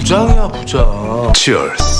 부장이야 부장. Cheers.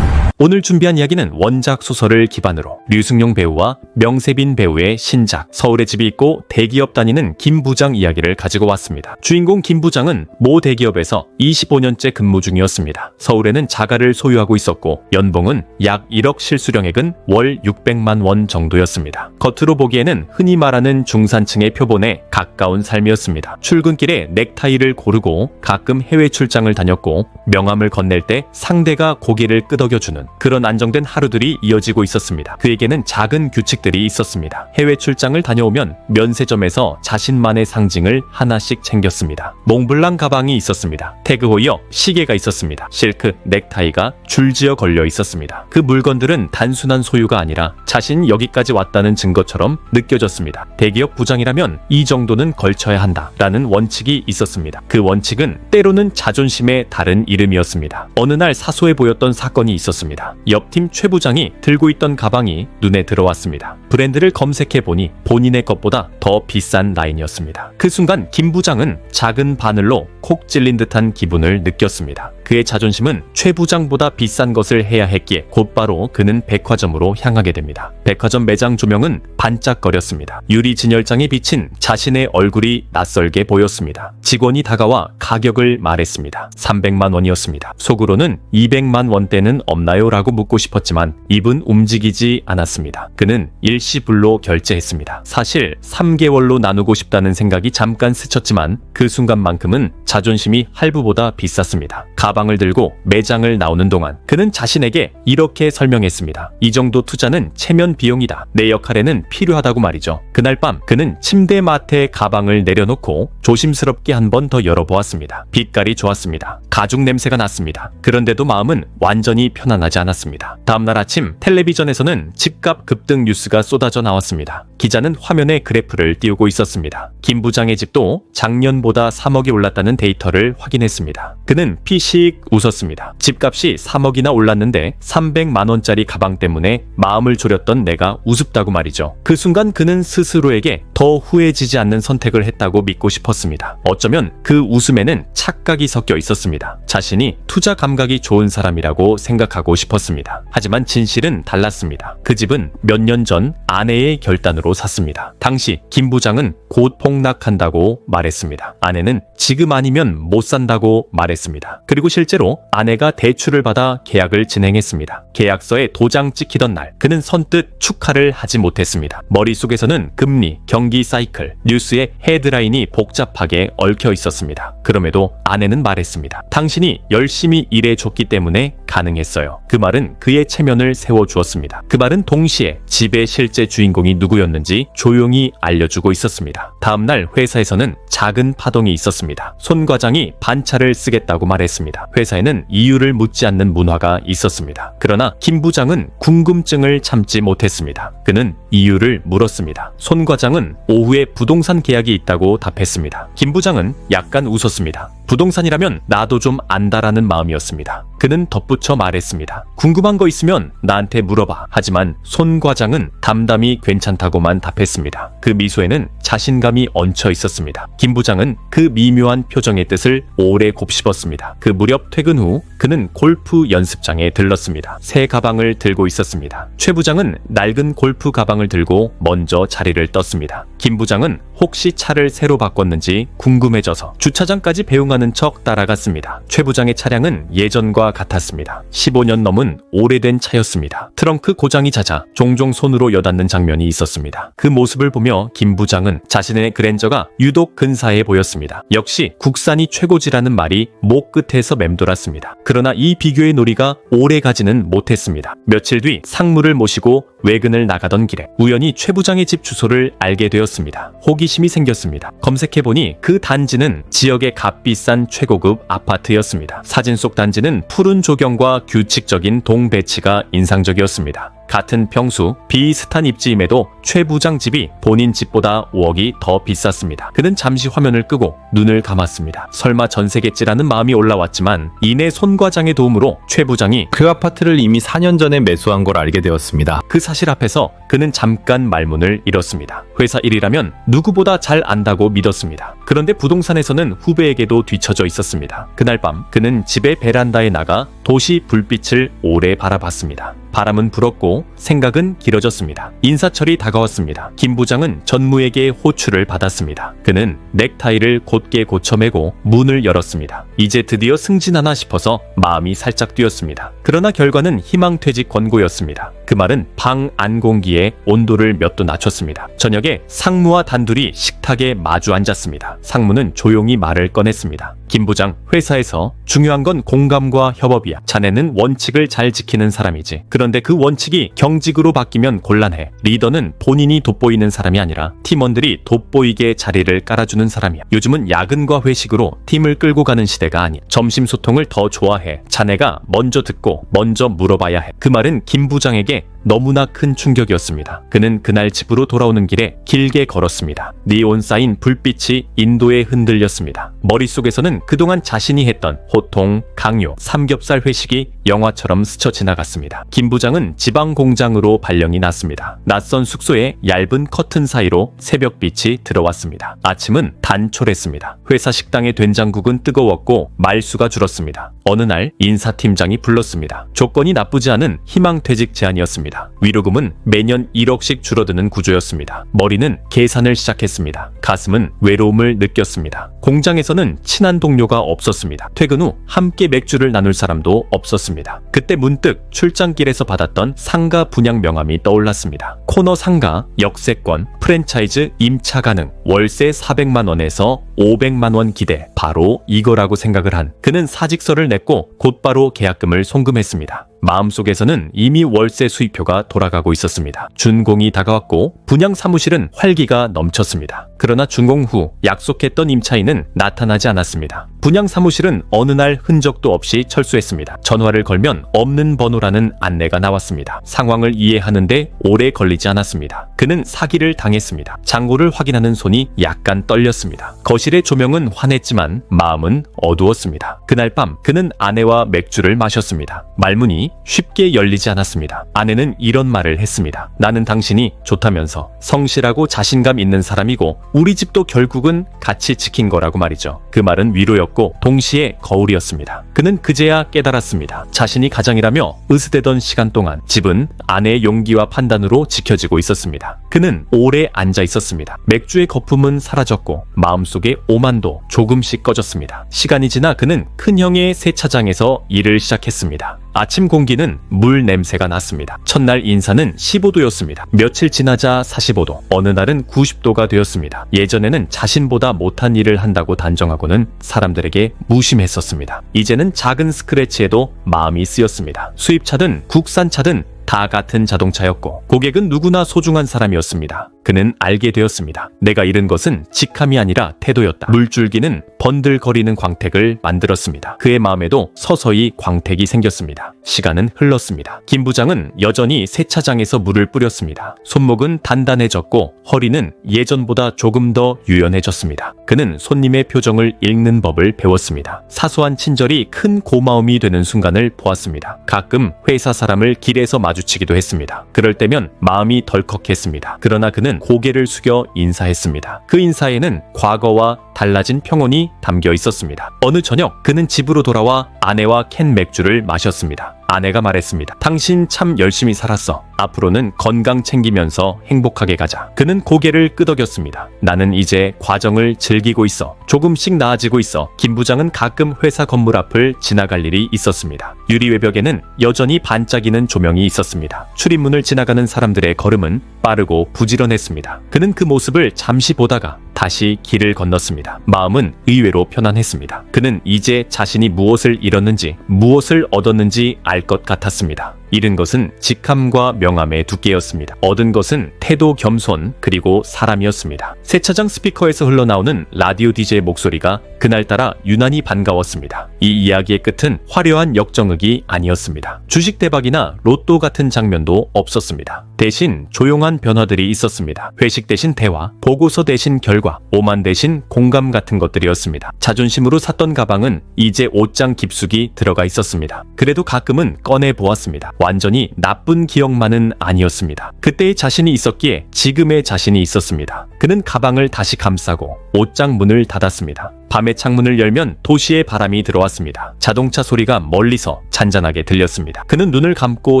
오늘 준비한 이야기는 원작 소설을 기반으로 류승룡 배우와 명세빈 배우의 신작 서울에 집이 있고 대기업 다니는 김 부장 이야기를 가지고 왔습니다. 주인공 김 부장은 모 대기업에서 25년째 근무 중이었습니다. 서울에는 자가를 소유하고 있었고 연봉은 약 1억 실수령액은 월 600만 원 정도였습니다. 겉으로 보기에는 흔히 말하는 중산층의 표본에 가까운 삶이었습니다. 출근길에 넥타이를 고르고 가끔 해외 출장을 다녔고 명함을 건넬 때 상대가 고개를 끄덕여주는 그런 안정된 하루들이 이어지고 있었습니다. 그에게는 작은 규칙들이 있었습니다. 해외 출장을 다녀오면 면세점에서 자신만의 상징을 하나씩 챙겼습니다. 몽블랑 가방이 있었습니다. 태그호이어 시계가 있었습니다. 실크 넥타이가 줄지어 걸려 있었습니다. 그 물건들은 단순한 소유가 아니라 자신이 여기까지 왔다는 증거처럼 느껴졌습니다. 대기업 부장이라면 이 정도는 걸쳐야 한다라는 원칙이 있었습니다. 그 원칙은 때로는 자존심의 다른 이름이었습니다. 어느 날 사소해 보였던 사건이 있었습니다. 옆팀 최 부장이 들고 있던 가방이 눈에 들어왔습니다. 브랜드를 검색해보니 본인의 것보다 더 비싼 라인이었습니다. 그 순간 김 부장은 작은 바늘로 콕 찔린 듯한 기분을 느꼈습니다. 그의 자존심은 최 부장보다 비싼 것을 해야 했기에 곧바로 그는 백화점으로 향하게 됩니다. 백화점 매장 조명은 반짝거렸습니다. 유리 진열장에 비친 자신의 얼굴이 낯설게 보였습니다. 직원이 다가와 가격을 말했습니다. 300만 원이었습니다. 속으로는 200만 원대는 없나요? 라고 묻고 싶었지만 입은 움직이지 않았습니다. 그는 일시불로 결제했습니다. 사실 3개월로 나누고 싶다는 생각이 잠깐 스쳤지만 그 순간만큼은 자존심이 할부보다 비쌌습니다. 가방을 들고 매장을 나오는 동안 그는 자신에게 이렇게 설명했습니다. 이 정도 투자는 체면 비용이다. 내 역할에는 필요하다고 말이죠. 그날 밤 그는 침대 맡에 가방을 내려놓고 조심스럽게 한 번 더 열어보았습니다. 빛깔이 좋았습니다. 가죽 냄새가 났습니다. 그런데도 마음은 완전히 편안하지 않았습니다. 다음날 아침 텔레비전에서는 집값 급등 뉴스가 쏟아져 나왔습니다. 기자는 화면에 그래프를 띄우고 있었습니다. 김 부장의 집도 작년보다 3억이 올랐다는 데이터를 확인했습니다. 그는 피식 웃었습니다. 집값이 3억이나 올랐는데 300만 원짜리 가방 때문에 마음을 졸였던 내가 우습다고 말이죠. 그 순간 그는 스스로에게 더 후회지지 않는 선택을 했다고 믿고 싶었습니다. 어쩌면 그 웃음에는 착각이 섞여 있었습니다. 자신이 투자 감각이 좋은 사람이라고 생각하고 싶었습니다. 하지만 진실은 달랐습니다. 그 집은 몇 년 전 아내의 결단으로 샀습니다. 당시 김 부장은 곧 폭락한다고 말했습니다. 아내는 지금 아니면 못 산다고 말했습니다. 그리고 실제로 아내가 대출을 받아 계약을 진행했습니다. 계약서에 도장 찍히던 날 그는 선뜻 축하를 하지 못했습니다. 머릿속에서는 금리, 경기 사이클, 뉴스의 헤드라인이 복잡하게 얽혀 있었습니다. 그럼에도 아내는 말했습니다. 당신이 열심히 일해줬기 때문에 가능했어요. 그 말은 그의 체면을 세워주었습니다. 그 말은 동시에 집의 실제 주인공이 누구였는지 조용히 알려주고 있었습니다. 다음날 회사에서는 작은 파동이 있었습니다. 손 과장이 반차를 쓰겠다고 말했습니다. 회사에는 이유를 묻지 않는 문화가 있었습니다. 그러나 김 부장은 궁금증을 참지 못했습니다. 그는 이유를 물었습니다. 손 과장은 오후에 부동산 계약이 있다고 답했습니다. 김 부장은 약간 웃었습니다. 부동산이라면 나도 좀 안다라는 마음이었습니다. 그는 덧붙여 말했습니다. 궁금한 거 있으면 나한테 물어봐. 하지만 손 과장은 담담히 괜찮다고만 답했습니다. 그 미소에는 자신감이 얹혀 있었습니다. 김 부장은 그 미묘한 표정의 뜻을 오래 곱씹었습니다. 그 무렵 퇴근 후 그는 골프 연습장에 들렀습니다. 새 가방을 들고 있었습니다. 최 부장은 낡은 골프 가방을 들고 먼저 자리를 떴습니다. 김 부장은 혹시 차를 새로 바꿨는지 궁금해져서 주차장까지 배웅하는 척 따라갔습니다. 최 부장의 차량은 예전과 같았습니다. 15년 넘은 오래된 차였습니다. 트렁크 고장이 잦아 종종 손으로 여닫는 장면이 있었습니다. 그 모습을 보며 김 부장은 자신의 그랜저가 유독 근사해 보였습니다. 역시 국산이 최고지라는 말이 목 끝에서 맴돌았습니다. 그러나 이 비교의 놀이가 오래 가지는 못했습니다. 며칠 뒤 상무를 모시고 외근을 나가던 길에 우연히 최 부장의 집 주소를 알게 되었습니다. 호기심이 생겼습니다. 검색해보니 그 단지는 지역의 값비싼 최고급 아파트였습니다. 사진 속 단지는 푸른 조경과 규칙적인 동 배치가 인상적이었습니다. 같은 평수, 비슷한 입지임에도 최 부장 집이 본인 집보다 5억이 더 비쌌습니다. 그는 잠시 화면을 끄고 눈을 감았습니다. 설마 전세겠지라는 마음이 올라왔지만 이내 손 과장의 도움으로 최 부장이 그 아파트를 이미 4년 전에 매수한 걸 알게 되었습니다. 그 사실 앞에서 그는 잠깐 말문을 잃었습니다. 회사 일이라면 누구보다 잘 안다고 믿었습니다. 그런데 부동산에서는 후배에게도 뒤처져 있었습니다. 그날 밤 그는 집의 베란다에 나가 도시 불빛을 오래 바라봤습니다. 바람은 불었고 생각은 길어졌습니다. 인사철이 다가왔습니다. 김 부장은 전무에게 호출을 받았습니다. 그는 넥타이를 곧게 고쳐매고 문을 열었습니다. 이제 드디어 승진하나 싶어서 마음이 살짝 뛰었습니다. 그러나 결과는 희망퇴직 권고였습니다. 그 말은 방 안공기의 온도를 몇 도 낮췄습니다. 저녁에 상무와 단둘이 식탁에 마주 앉았습니다. 상무는 조용히 말을 꺼냈습니다. 김 부장, 회사에서 중요한 건 공감과 협업이야. 자네는 원칙을 잘 지키는 사람이지. 그런데 그 원칙이 경직으로 바뀌면 곤란해. 리더는 본인이 돋보이는 사람이 아니라 팀원들이 돋보이게 자리를 깔아주는 사람이야. 요즘은 야근과 회식으로 팀을 끌고 가는 시대가 아니야. 점심 소통을 더 좋아해. 자네가 먼저 듣고 먼저 물어봐야 해. 그 말은 김 부장에게 너무나 큰 충격이었습니다. 그는 그날 집으로 돌아오는 길에 길게 걸었습니다. 니온 사인 불빛이 인도에 흔들렸습니다. 머릿속에서는 그동안 자신이 했던 호통, 강요, 삼겹살 회식이 영화처럼 스쳐 지나갔습니다. 김 부장은 지방 공장으로 발령이 났습니다. 낯선 숙소에 얇은 커튼 사이로 새벽빛이 들어왔습니다. 아침은 단촐했습니다. 회사 식당의 된장국은 뜨거웠고 말수가 줄었습니다. 어느 날 인사팀장이 불렀습니다. 조건이 나쁘지 않은 희망퇴직 제안이었습니다. 위로금은 매년 1억씩 줄어드는 구조였습니다. 머리는 계산을 시작했습니다. 가슴은 외로움을 느꼈습니다. 공장에서는 친한 동료가 없었습니다. 퇴근 후 함께 맥주를 나눌 사람도 없었습니다. 그때 문득 출장길에서 받았던 상가 분양 명함이 떠올랐습니다. 코너 상가, 역세권, 프랜차이즈 임차 가능, 월세 400만 원에서 500만 원 기대. 바로 이거라고 생각을 한 그는 사직서를 냈고 곧바로 계약금을 송금했습니다. 마음속에서는 이미 월세 수입표가 돌아가고 있었습니다. 준공이 다가왔고 분양 사무실은 활기가 넘쳤습니다. 그러나 준공 후 약속했던 임차인은 나타나지 않았습니다. 분양 사무실은 어느 날 흔적도 없이 철수했습니다. 전화를 걸면 없는 번호라는 안내가 나왔습니다. 상황을 이해하는데 오래 걸리지 않았습니다. 그는 사기를 당했습니다. 잔고를 확인하는 손이 약간 떨렸습니다. 거실의 조명은 환했지만 마음은 어두웠습니다. 그날 밤 그는 아내와 맥주를 마셨습니다. 말문이 쉽게 열리지 않았습니다. 아내는 이런 말을 했습니다. 나는 당신이 좋다면서 성실하고 자신감 있는 사람이고 우리 집도 결국은 같이 지킨 거라고 말이죠. 그 말은 위로였고 동시에 거울이었습니다. 그는 그제야 깨달았습니다. 자신이 가장이라며 으스대던 시간 동안 집은 아내의 용기와 판단으로 지켜지고 있었습니다. 그는 오래 앉아 있었습니다. 맥주의 거품은 사라졌고 마음속의 오만도 조금씩 꺼졌습니다. 시간이 지나 그는 큰형의 세차장에서 일을 시작했습니다. 아침 공기는 물 냄새가 났습니다. 첫날 인사는 15도였습니다. 며칠 지나자 45도, 어느 날은 90도가 되었습니다. 예전에는 자신보다 못한 일을 한다고 단정하고는 사람들에게 무심했었습니다. 이제는 작은 스크래치에도 마음이 쓰였습니다. 수입차든 국산차든 다 같은 자동차였고 고객은 누구나 소중한 사람이었습니다. 그는 알게 되었습니다. 내가 잃은 것은 직함이 아니라 태도였다. 물줄기는 번들거리는 광택을 만들었습니다. 그의 마음에도 서서히 광택이 생겼습니다. 시간은 흘렀습니다. 김 부장은 여전히 세차장에서 물을 뿌렸습니다. 손목은 단단해졌고 허리는 예전보다 조금 더 유연해졌습니다. 그는 손님의 표정을 읽는 법을 배웠습니다. 사소한 친절이 큰 고마움이 되는 순간을 보았습니다. 가끔 회사 사람을 길에서 마주치기도 했습니다. 그럴 때면 마음이 덜컥했습니다. 그러나 그는 고개를 숙여 인사했습니다. 그 인사에는 과거와 달라진 평온이 담겨 있었습니다. 어느 저녁 그는 집으로 돌아와 아내와 캔 맥주를 마셨습니다. 아내가 말했습니다. 당신 참 열심히 살았어. 앞으로는 건강 챙기면서 행복하게 가자. 그는 고개를 끄덕였습니다. 나는 이제 과정을 즐기고 있어. 조금씩 나아지고 있어. 김 부장은 가끔 회사 건물 앞을 지나갈 일이 있었습니다. 유리 외벽에는 여전히 반짝이는 조명이 있었습니다. 출입문을 지나가는 사람들의 걸음은 빠르고 부지런했습니다. 그는 그 모습을 잠시 보다가 다시 길을 건넜습니다. 마음은 의외로 편안했습니다. 그는 이제 자신이 무엇을 잃었는지 무엇을 얻었는지 알 것 같았습니다. 잃은 것은 직함과 명함의 두께였습니다. 얻은 것은 태도 겸손 그리고 사람이었습니다. 세차장 스피커에서 흘러나오는 라디오 DJ의 목소리가 그날따라 유난히 반가웠습니다. 이 이야기의 끝은 화려한 역정극이 아니었습니다. 주식 대박이나 로또 같은 장면도 없었습니다. 대신 조용한 변화들이 있었습니다. 회식 대신 대화, 보고서 대신 결과, 오만 대신 공감 같은 것들이었습니다. 자존심으로 샀던 가방은 이제 옷장 깊숙이 들어가 있었습니다. 그래도 가끔은 꺼내 보았습니다. 완전히 나쁜 기억만은 아니었습니다. 그때의 자신이 있었기에 지금의 자신이 있었습니다. 그는 가방을 다시 감싸고 옷장 문을 닫았습니다. 밤에 창문을 열면 도시의 바람이 들어왔습니다. 자동차 소리가 멀리서 잔잔하게 들렸습니다. 그는 눈을 감고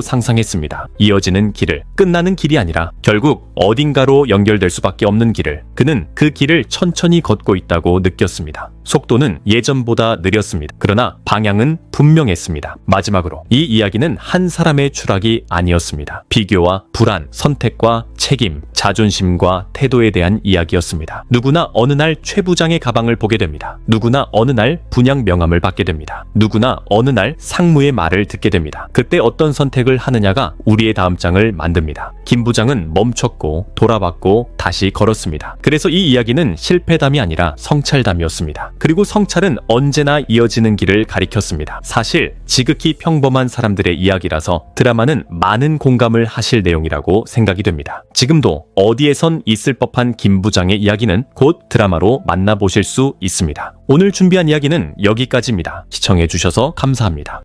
상상했습니다. 이어지는 길을, 끝나는 길이 아니라 결국 어딘가로 연결될 수밖에 없는 길을, 그는 그 길을 천천히 걷고 있다고 느꼈습니다. 속도는 예전보다 느렸습니다. 그러나 방향은 분명했습니다. 마지막으로 이 이야기는 한 사람의 추락이 아니었습니다. 비교와 불안, 선택과 책임, 자존심과 태도에 대한 이야기였습니다. 누구나 어느 날 최 부장의 가방을 보게 됩니다. 누구나 어느 날 분양 명함을 받게 됩니다. 누구나 어느 날 상무의 말을 듣게 됩니다. 그때 어떤 선택을 하느냐가 우리의 다음 장을 만듭니다. 김 부장은 멈췄고 돌아봤고 다시 걸었습니다. 그래서 이 이야기는 실패담이 아니라 성찰담이었습니다. 그리고 성찰은 언제나 이어지는 길을 가리켰습니다. 사실 지극히 평범한 사람들의 이야기라서 드라마는 많은 공감을 하실 내용이라고 생각이 됩니다. 지금도 어디에선 있을 법한 김 부장의 이야기는 곧 드라마로 만나보실 수 있습니다. 오늘 준비한 이야기는 여기까지입니다. 시청해주셔서 감사합니다.